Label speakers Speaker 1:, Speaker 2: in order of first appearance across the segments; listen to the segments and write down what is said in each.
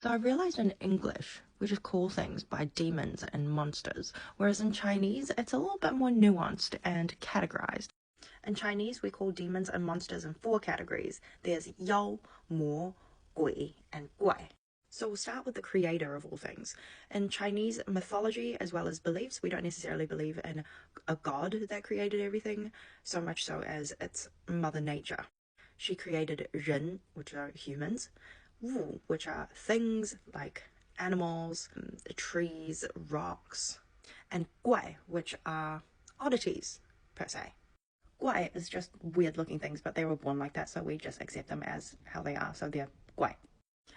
Speaker 1: So I realized in English, we just call things by demons and monsters, whereas in Chinese, it's a little bit more nuanced and categorized. In Chinese, we call demons and monsters in four categories. There's Yao, Mo, Gui, and Guai. So we'll start with the creator of all things. In Chinese mythology, as well as beliefs, we don't necessarily believe in a god that created everything, so much so as it's Mother Nature. She created Ren, which are humans, Wu, which are things like animals, trees, rocks, and Guai, which are oddities, per se. Guai is just weird looking things, but they were born like that, so we just accept them as how they are, so they're Guai.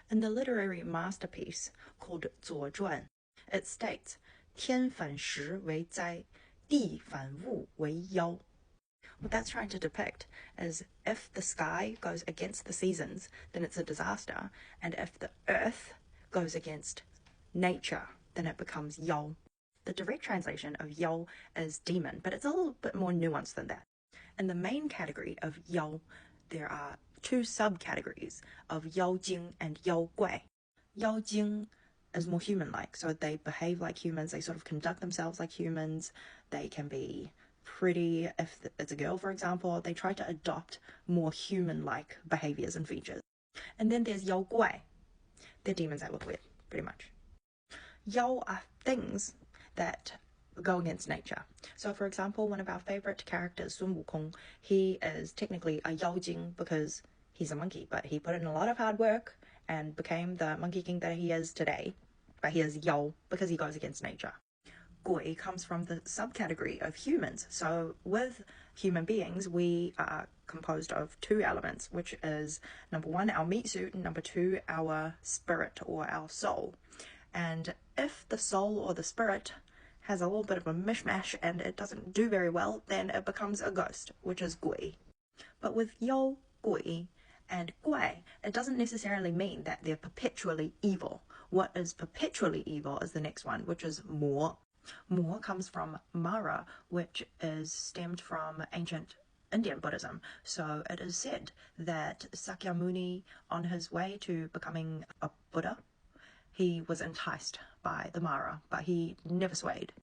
Speaker 1: In the literary masterpiece called 左传, it states, 天反时为灾, 地反物为妖. What that's trying to depict is if the sky goes against the seasons, then it's a disaster, and if the earth goes against nature, then it becomes Yao. The direct translation of Yao is demon, but it's a little bit more nuanced than that. In the main category of Yao, there are two subcategories of Yao Jing and Yao Guai. Yao Jing is more human-like, so they behave like humans, they sort of conduct themselves like humans, they can be pretty. If it's a girl, for example, they try to adopt more human-like behaviors and features. And then there's Yao Guai. They're demons that look weird, pretty much. Yao are things that go against nature. So, for example, one of our favorite characters, Sun Wukong, he is technically a Yao Jing because he's a monkey, but he put in a lot of hard work and became the Monkey King that he is today. But he is Yao because he goes against nature. Gui comes from the subcategory of humans. So with human beings, we are composed of two elements, which is number one, our meat suit, and number two, our spirit or our soul. And if the soul or the spirit has a little bit of a mishmash and it doesn't do very well, then it becomes a ghost, which is Gui. But with Yao, Gui, and Guai, it doesn't necessarily mean that they're perpetually evil. What is perpetually evil is the next one, which is Mo. Mo comes from Mara, which is stemmed from ancient Indian Buddhism. So it is said that Sakyamuni, on his way to becoming a Buddha, he was enticed by the Mara, but he never swayed.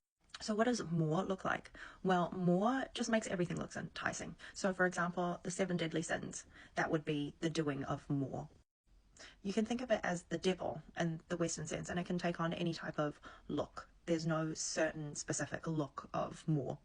Speaker 1: So what does Mo look like? Well, Mo just makes everything look enticing. So for example, the 7 deadly sins, that would be the doing of Mo. You can think of it as the devil in the Western sense, and it can take on any type of look. There's no certain specific look of Mo.